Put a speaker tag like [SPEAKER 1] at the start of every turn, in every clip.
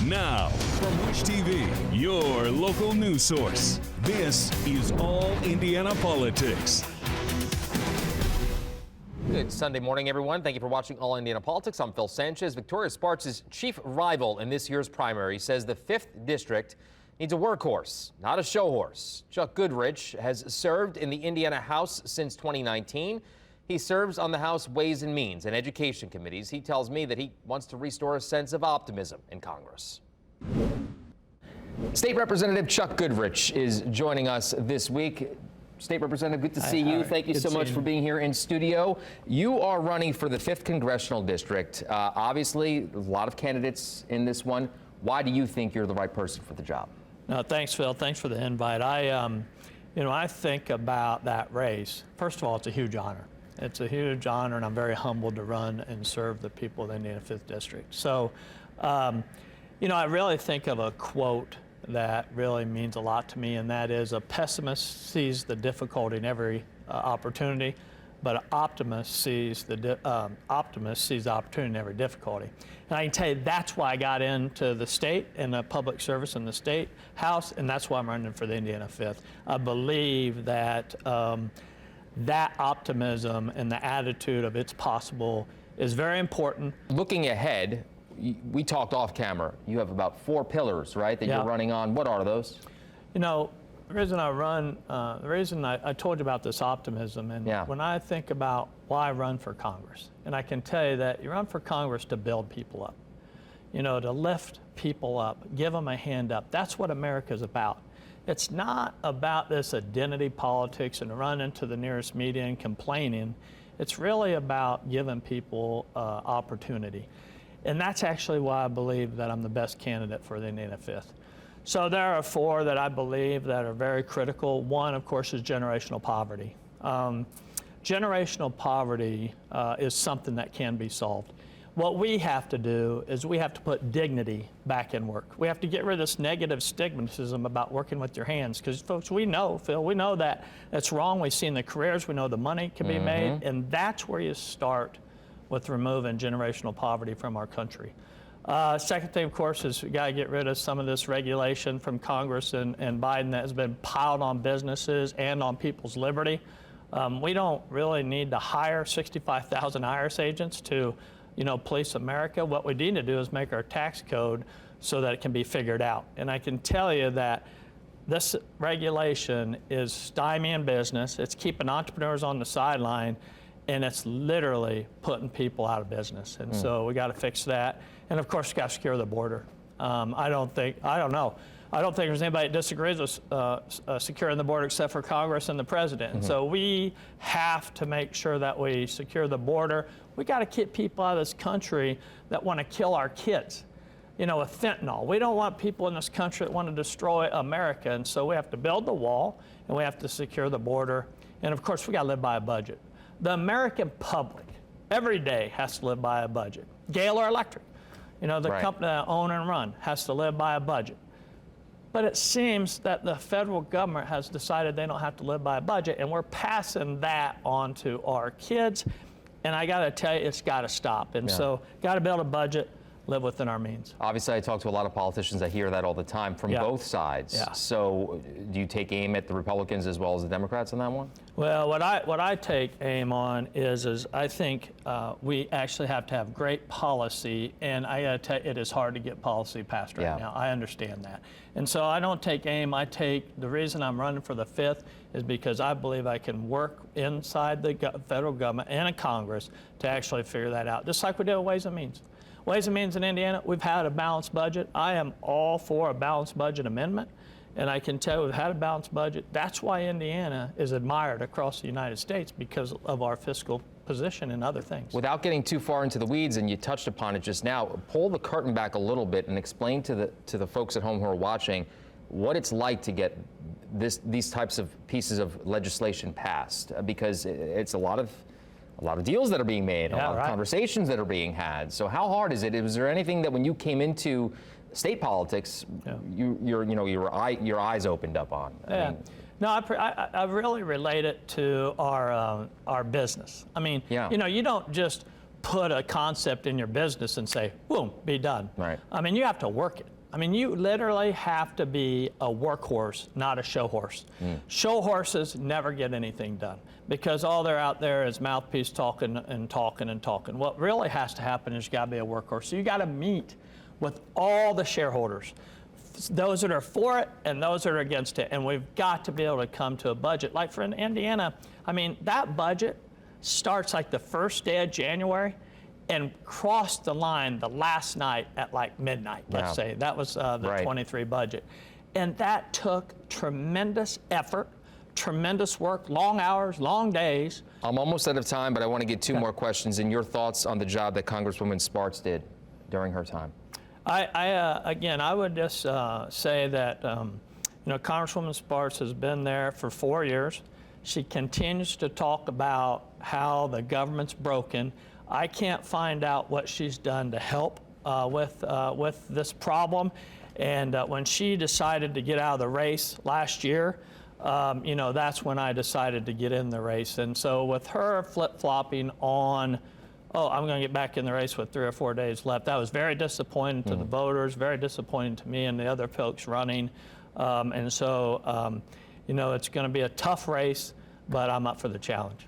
[SPEAKER 1] Now, from Wish TV, your local news source, this is All Indiana Politics.
[SPEAKER 2] Good Sunday morning, everyone. Thank you for watching All Indiana Politics. I'm Phil Sanchez. Victoria Sparks' chief rival in this year's primary says the 5th District needs a workhorse, not a show horse. Chuck Goodrich has served in the Indiana House since 2019. He serves on the House Ways and Means and Education Committees. He tells me that he wants to restore a sense of optimism in Congress. State Representative Chuck Goodrich is joining us this week. State Representative, good to see you. Thank you so much for being here in studio. You are running for the 5th Congressional District. Obviously, a lot of candidates in this one. Why do you think you're the right person for the job?
[SPEAKER 3] No, thanks, Phil. Thanks for the invite. I think about that race. First of all, it's a huge honor. It's a huge honor, and I'm very humbled to run and serve the people of the Indiana 5th District. So, I really think of a quote that really means a lot to me, and that is, a pessimist sees the difficulty in every opportunity, but an optimist sees the opportunity in every difficulty. And I can tell you that's why I got into the state and the public service in the state house, and that's why I'm running for the Indiana 5th. I believe that that optimism and the attitude of it's possible is very important.
[SPEAKER 2] Looking ahead, we talked off camera. You have about 4 pillars, right, that you're running on. What are those?
[SPEAKER 3] The reason I run, the reason I told you about this optimism, and when I think about why I run for Congress, and I can tell you that you run for Congress to build people up, to lift people up, give them a hand up. That's what America's about. It's not about this identity politics and running to the nearest media and complaining. It's really about giving people opportunity. And that's actually why I believe that I'm the best candidate for the Indiana 5th. So there are 4 that I believe that are very critical. One, of course, is generational poverty. Generational poverty is something that can be solved. What we have to do is we have to put dignity back in work. We have to get rid of this negative stigmatism about working with your hands, because folks, we know, Phil, we know that it's wrong. We've seen the careers, we know the money can be made, and that's where you start with removing generational poverty from our country. Second thing, of course, is we got to get rid of some of this regulation from Congress and Biden that has been piled on businesses and on people's liberty. We don't really need to hire 65,000 IRS agents to police America. What we need to do is make our tax code so that it can be figured out. And I can tell you that this regulation is stymieing business. It's keeping entrepreneurs on the sideline, and it's literally putting people out of business. And so we got to fix that. And of course, we got to secure the border. I don't think there's anybody that disagrees with securing the border except for Congress and the president. And so we have to make sure that we secure the border. We got to keep people out of this country that want to kill our kids, with fentanyl. We don't want people in this country that want to destroy America. And so we have to build the wall, and we have to secure the border. And of course, we got to live by a budget. The American public every day has to live by a budget. Gaylor Electric, the company that I own and run, has to live by a budget. But it seems that the federal government has decided they don't have to live by a budget, and we're passing that on to our kids. And I got to tell you, it's got to stop. And so got to build a budget, live within our means.
[SPEAKER 2] Obviously, I talk to a lot of politicians. I hear that all the time from both sides. So do you take aim at the Republicans as well as the Democrats on that one?
[SPEAKER 3] Well, what I take aim on is I think we actually have to have great policy, and I got to tell you, it is hard to get policy passed right now. I understand that. And so I don't take aim. The reason I'm running for the 5th is because I believe I can work inside the federal government and in Congress to actually figure that out, just like we did with Ways and Means. Ways and Means in Indiana, we've had a balanced budget. I am all for a balanced budget amendment, and I can tell you we've had a balanced budget. That's why Indiana is admired across the United States, because of our fiscal position and other things.
[SPEAKER 2] Without getting too far into the weeds, and you touched upon it just now, pull the curtain back a little bit and explain to the folks at home who are watching what it's like to get these types of pieces of legislation passed, because it's a lot of deals that are being made, a lot of conversations that are being had. So how hard is it? Was there anything that when you came into state politics, your eyes opened up on?
[SPEAKER 3] No, I really relate it to our business. I mean, you don't just put a concept in your business and say, boom, be done.
[SPEAKER 2] Right.
[SPEAKER 3] I mean, you have to work it. I mean, you literally have to be a workhorse, not a show horse. Show horses never get anything done because all they're out there is mouthpiece talking and talking and talking. What really has to happen is you got to be a workhorse. So you got to meet with all the shareholders, those that are for it and those that are against it. And we've got to be able to come to a budget. Like for Indiana, I mean, that budget starts like the first day of January and crossed the line the last night at like midnight, let's say. That was the 23 budget. And that took tremendous effort, tremendous work, long hours, long days.
[SPEAKER 2] I'm almost out of time, but I want to get two more questions and your thoughts on the job that Congresswoman Spartz did during her time.
[SPEAKER 3] Again, I would just say that, Congresswoman Spartz has been there for 4 years. She continues to talk about how the government's broken. I can't find out what she's done to help with this problem. And when she decided to get out of the race last year, that's when I decided to get in the race. And so with her flip-flopping on, I'm going to get back in the race with 3 or 4 days left, that was very disappointing to the voters, very disappointing to me and the other folks running. It's going to be a tough race, but I'm up for the challenge.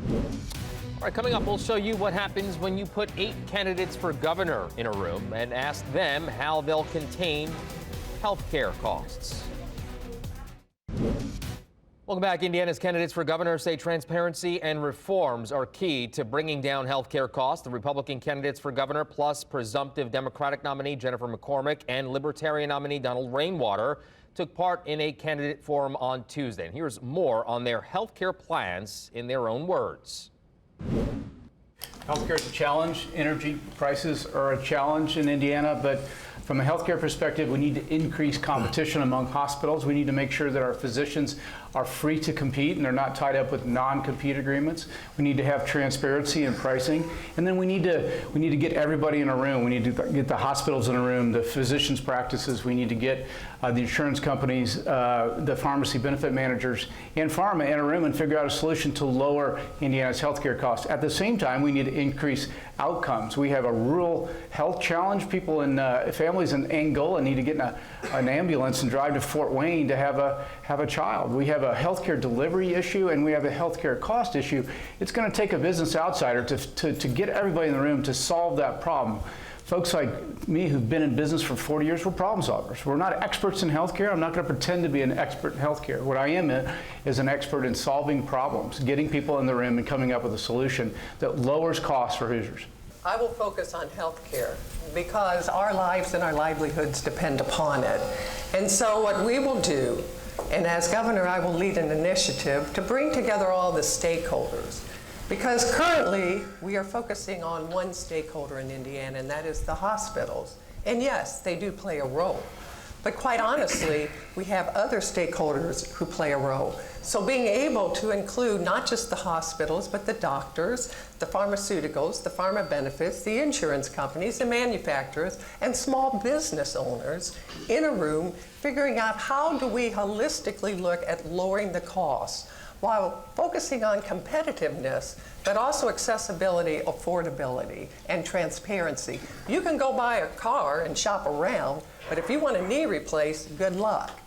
[SPEAKER 2] All right, coming up, we'll show you what happens when you put 8 candidates for governor in a room and ask them how they'll contain health care costs. Welcome back. Indiana's candidates for governor say transparency and reforms are key to bringing down health care costs. The Republican candidates for governor, plus presumptive Democratic nominee Jennifer McCormick and Libertarian nominee Donald Rainwater, took part in a candidate forum on Tuesday. And here's more on their health care plans in their own words.
[SPEAKER 4] Healthcare is a challenge. Energy prices are a challenge in Indiana, but from a healthcare perspective, we need to increase competition among hospitals. We need to make sure that our physicians are free to compete and they're not tied up with non-compete agreements. We need to have transparency in pricing, and then we need to get everybody in a room. We need to get the hospitals in a room, the physicians' practices. We need to get the insurance companies, the pharmacy benefit managers, and pharma in a room and figure out a solution to lower Indiana's healthcare costs. At the same time, we need to increase outcomes. We have a rural health challenge. People in families in Angola need to get in an ambulance and drive to Fort Wayne to have a child. We have a healthcare delivery issue and we have a healthcare cost issue. It's going to take a business outsider to get everybody in the room to solve that problem. Folks like me who've been in business for 40 years, we're problem solvers. We're not experts in healthcare. I'm not going to pretend to be an expert in healthcare. What I am is an expert in solving problems, getting people in the room and coming up with a solution that lowers costs for Hoosiers.
[SPEAKER 5] I will focus on healthcare because our lives and our livelihoods depend upon it. And so what we will do, and as governor, I will lead an initiative to bring together all the stakeholders. Because currently, we are focusing on one stakeholder in Indiana, and that is the hospitals. And yes, they do play a role. But quite honestly, we have other stakeholders who play a role. So being able to include not just the hospitals, but the doctors, the pharmaceuticals, the pharma benefits, the insurance companies, the manufacturers, and small business owners in a room, figuring out how do we holistically look at lowering the costs while focusing on competitiveness, but also accessibility, affordability, and transparency. You can go buy a car and shop around, but if you want a knee replaced, good luck.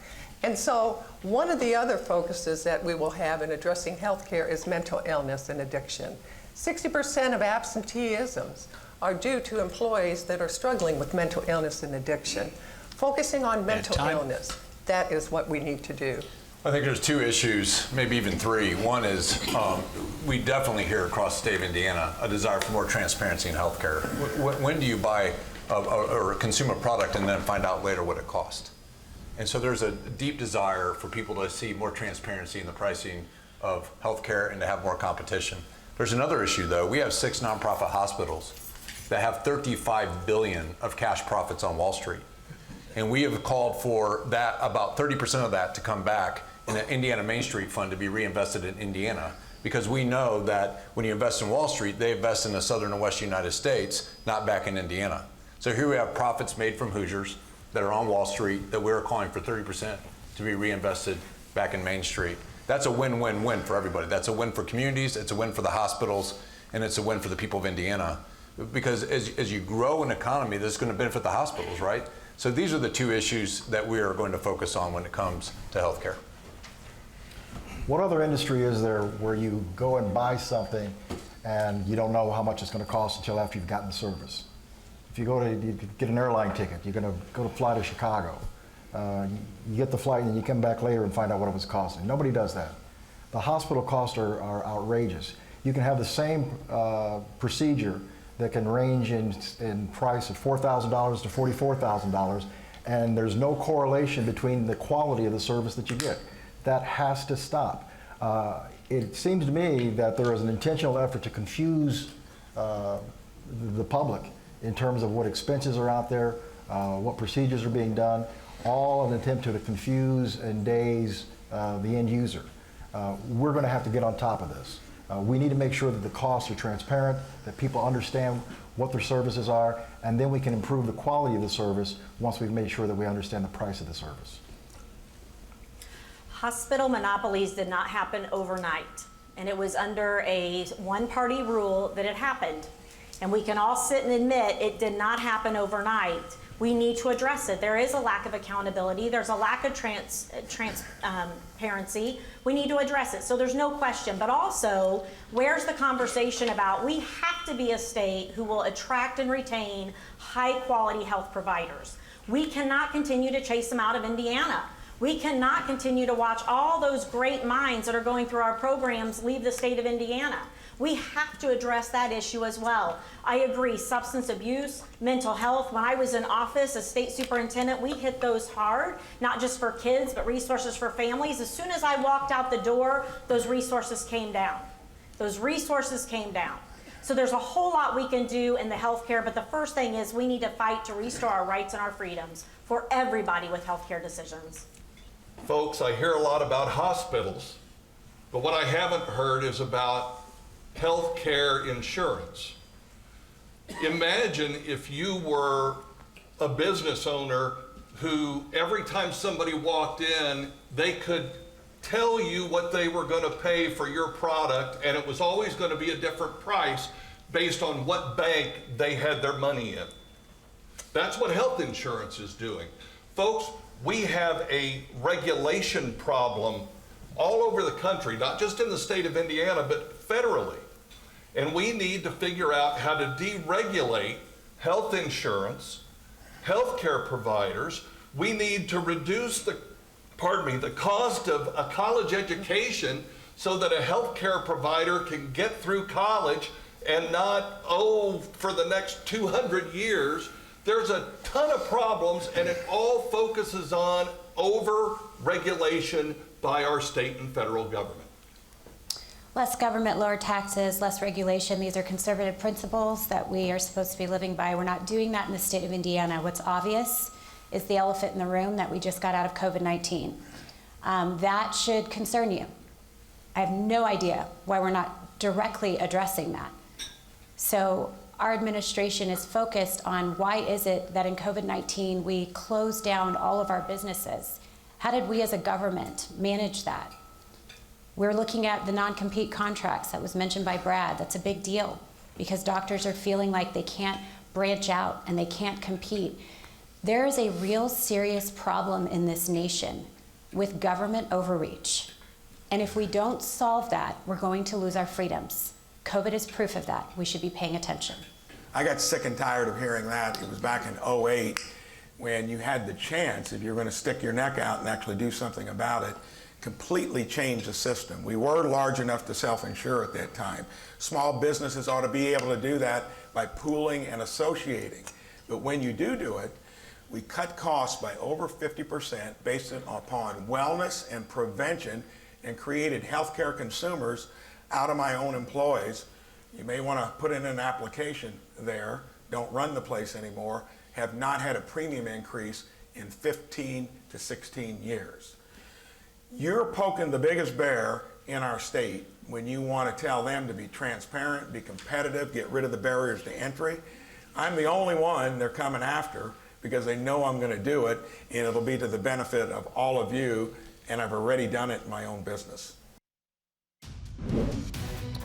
[SPEAKER 5] And so one of the other focuses that we will have in addressing healthcare is mental illness and addiction. 60% of absenteeisms are due to employees that are struggling with mental illness and addiction. Focusing on mental illness, that is what we need to do.
[SPEAKER 6] I think there's 2 issues, maybe even 3. One is we definitely hear across the state of Indiana a desire for more transparency in healthcare. When do you buy or consume a product and then find out later what it costs? And so there's a deep desire for people to see more transparency in the pricing of healthcare and to have more competition. There's another issue, though. We have 6 nonprofit hospitals that have $35 billion of cash profits on Wall Street. And we have called for that, about 30% of that to come back in an Indiana Main Street Fund to be reinvested in Indiana, because we know that when you invest in Wall Street, they invest in the southern and western United States, not back in Indiana. So here we have profits made from Hoosiers that are on Wall Street that we're calling for 30% to be reinvested back in Main Street. that's a win-win-win for everybody. That's a win for communities, it's a win for the hospitals, and it's a win for the people of Indiana. Because as you grow an economy, that's going to benefit the hospitals, right? So these are the two issues that we are going to focus on when it comes to healthcare.
[SPEAKER 7] What other industry is there where you go and buy something and you don't know how much it's going to cost until after you've gotten the service? If you get an airline ticket, you're going to go to fly to Chicago. You get the flight and you come back later and find out what it was costing. Nobody does that. The hospital costs are outrageous. You can have the same procedure that can range in price of $4,000 to $44,000, and there's no correlation between the quality of the service that you get. That has to stop. It seems to me that there is an intentional effort to confuse the public in terms of what expenses are out there, what procedures are being done, all in an attempt to confuse and daze the end user. We're going to have to get on top of this. We need to make sure that the costs are transparent, that people understand what their services are, and then we can improve the quality of the service once we've made sure that we understand the price of the service.
[SPEAKER 8] Hospital monopolies did not happen overnight, and it was under a one-party rule that it happened. And we can all sit and admit it did not happen overnight. We need to address it. There is a lack of accountability. There's a lack of transparency. We need to address it. So there's no question. But also, where's the conversation about we have to be a state who will attract and retain high-quality health providers? We cannot continue to chase them out of Indiana. We cannot continue to watch all those great minds that are going through our programs leave the state of Indiana. We have to address that issue as well. I agree, substance abuse, mental health. When I was in office as state superintendent, we hit those hard, not just for kids, but resources for families. As soon as I walked out the door, those resources came down. Those resources came down. So there's a whole lot we can do in the healthcare, but the first thing is we need to fight to restore our rights and our freedoms for everybody with healthcare decisions.
[SPEAKER 9] Folks, I hear a lot about hospitals, but what I haven't heard is about health care insurance. Imagine if you were a business owner who every time somebody walked in, they could tell you what they were going to pay for your product, and it was always going to be a different price based on what bank they had their money in. That's what health insurance is doing. Folks, we have a regulation problem all over the country, not just in the state of Indiana, but federally. And we need to figure out how to deregulate health insurance, healthcare providers. We need to reduce the cost of a college education so that a healthcare provider can get through college and not owe for the next 200 years. There's a ton of problems, and it all focuses on over-regulation by our state and federal government.
[SPEAKER 10] Less government, lower taxes, less regulation. These are conservative principles that we are supposed to be living by. We're not doing that in the state of Indiana. What's obvious is the elephant in the room that we just got out of COVID-19. That should concern you. I have no idea why we're not directly addressing that. So our administration is focused on why is it that in COVID-19 we closed down all of our businesses? How did we as a government manage that? We're looking at the non-compete contracts that was mentioned by Brad. That's a big deal because doctors are feeling like they can't branch out and they can't compete. There is a real serious problem in this nation with government overreach. And if we don't solve that, we're going to lose our freedoms. COVID is proof of that. We should be paying attention.
[SPEAKER 11] I got sick and tired of hearing that. It was back in 2008 when you had the chance, if you're going to stick your neck out and actually do something about it, completely change the system. We were large enough to self-insure at that time. Small businesses ought to be able to do that by pooling and associating. But when you do it, we cut costs by over 50% based upon wellness and prevention and created healthcare consumers out of my own employees. You may want to put in an application there, don't run the place anymore, have not had a premium increase in 15 to 16 years. You're poking the biggest bear in our state when you want to tell them to be transparent, be competitive, get rid of the barriers to entry. I'm the only one they're coming after because they know I'm going to do it, and it'll be to the benefit of all of you and I've already done it in my own business.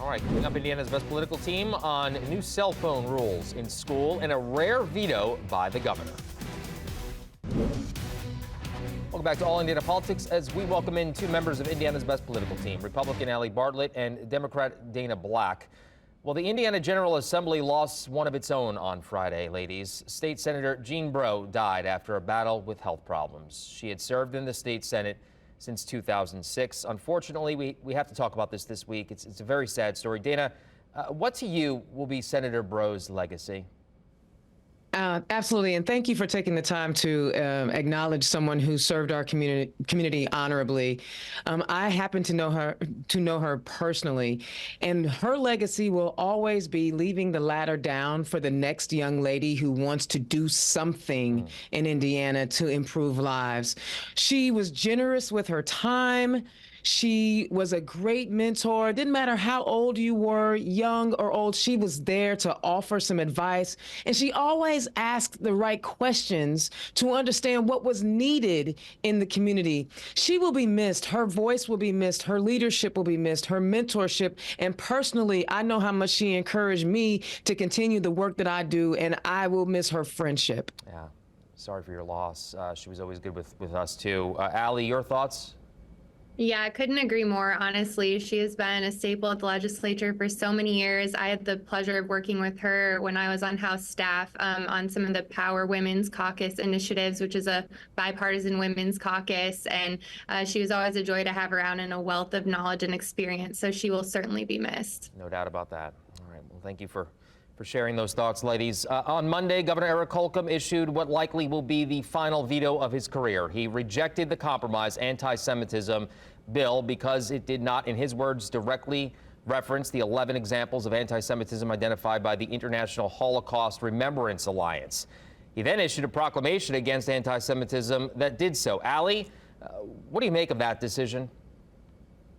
[SPEAKER 2] All right, coming up, Indiana's best political team on new cell phone rules in school and a rare veto by the governor. Welcome back to All Indiana Politics as we welcome in two members of Indiana's best political team, Republican Allie Bartlett and Democrat Dana Black. Well, the Indiana General Assembly lost one of its own on Friday, ladies. State Senator Jean Breaux died after a battle with health problems. She had served in the state Senate since 2006. Unfortunately, we have to talk about this week. It's a very sad story. Dana, what to you will be Senator Breaux's legacy?
[SPEAKER 12] Absolutely, and thank you for taking the time to acknowledge someone who served our community honorably. I happen to know her personally, and her legacy will always be leaving the ladder down for the next young lady who wants to do something in Indiana to improve lives. She was generous with her time. She was a great mentor. It didn't matter how old you were, young or old, she was there to offer some advice. And she always asked the right questions to understand what was needed in the community. She will be missed. Her voice will be missed. Her leadership will be missed. Her mentorship. And personally, I know how much she encouraged me to continue the work that I do, and I will miss her friendship.
[SPEAKER 2] Yeah, sorry for your loss. She was always good with us, too. Allie, your thoughts?
[SPEAKER 13] Yeah, I couldn't agree more, honestly. She has been a staple at the legislature for so many years. I had the pleasure of working with her when I was on House staff on some of the Power Women's Caucus initiatives, which is a bipartisan women's caucus. And she was always a joy to have around and a wealth of knowledge and experience. So she will certainly be missed.
[SPEAKER 2] No doubt about that. All right. Well, thank you for sharing those thoughts, ladies. On Monday, Governor Eric Holcomb issued what likely will be the final veto of his career. He rejected the compromise anti-Semitism bill because it did not, in his words, directly reference the 11 examples of anti-Semitism identified by the International Holocaust Remembrance Alliance. He then issued a proclamation against anti-Semitism that did so. Allie, what do you make of that decision?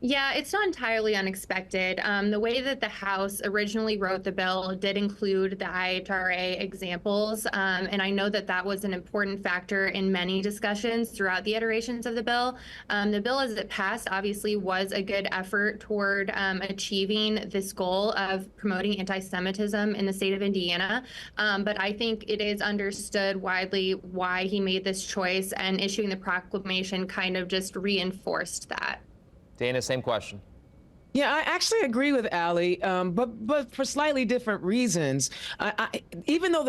[SPEAKER 13] Yeah, it's not entirely unexpected. The way that the House originally wrote the bill did include the IHRA examples, and I know that that was an important factor in many discussions throughout the iterations of the bill. The bill as it passed obviously was a good effort toward achieving this goal of promoting anti-Semitism in the state of Indiana, but I think it is understood widely why he made this choice, and issuing the proclamation kind of just reinforced that.
[SPEAKER 2] Dana, same question.
[SPEAKER 12] Yeah, I actually agree with Allie, but for slightly different reasons. Even though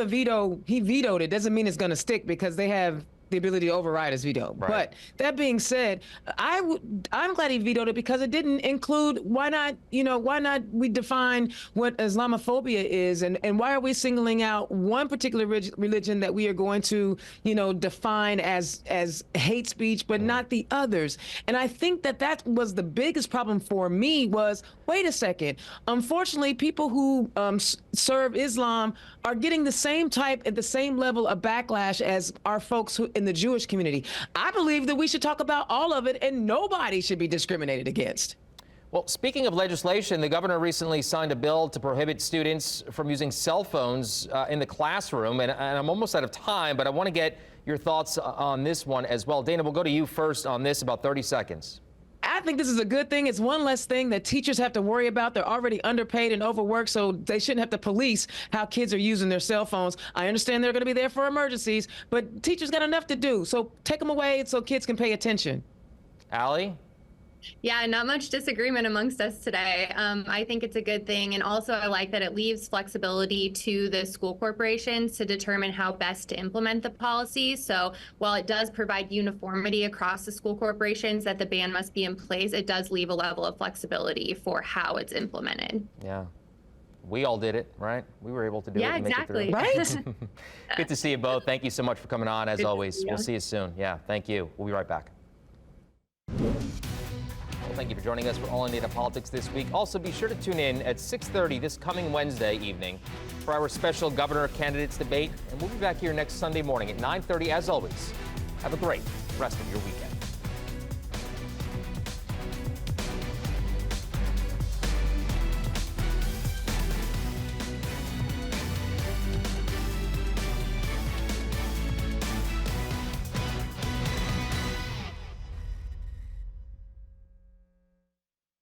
[SPEAKER 12] he vetoed it, doesn't mean it's going to stick because they have the ability to override his veto. Right. But that being said, I'm glad he vetoed it because it didn't include why not we define what Islamophobia is, and why are we singling out one particular religion that we are going to define as hate speech, but not the others. And I think that was the biggest problem for me was, wait a second, unfortunately people who serve Islam are getting the same level of backlash as our folks in the Jewish community. I believe that we should talk about all of it and nobody should be discriminated against.
[SPEAKER 2] Well, speaking of legislation, the governor recently signed a bill to prohibit students from using cell phones in the classroom. And I'm almost out of time, but I want to get your thoughts on this one as well. Dana, we'll go to you first on this, about 30 seconds.
[SPEAKER 12] I think this is a good thing. It's one less thing that teachers have to worry about. They're already underpaid and overworked, so they shouldn't have to police how kids are using their cell phones. I understand they're going to be there for emergencies, but teachers got enough to do. So take them away so kids can pay attention.
[SPEAKER 2] Allie?
[SPEAKER 13] Yeah, not much disagreement amongst us today. I think it's a good thing. And also I like that it leaves flexibility to the school corporations to determine how best to implement the policy. So while it does provide uniformity across the school corporations that the ban must be in place, it does leave a level of flexibility for how it's implemented.
[SPEAKER 2] Yeah. We all did it, right? We were able to do it and
[SPEAKER 13] exactly.
[SPEAKER 2] make it through. Right? Good to see you both. Thank you so much for coming on, as always. We'll see you soon. Yeah, thank you. We'll be right back. Well, thank you for joining us for All Indiana Politics this week. Also, be sure to tune in at 6:30 this coming Wednesday evening for our special governor candidates debate. And we'll be back here next Sunday morning at 9:30 as always. Have a great rest of your weekend.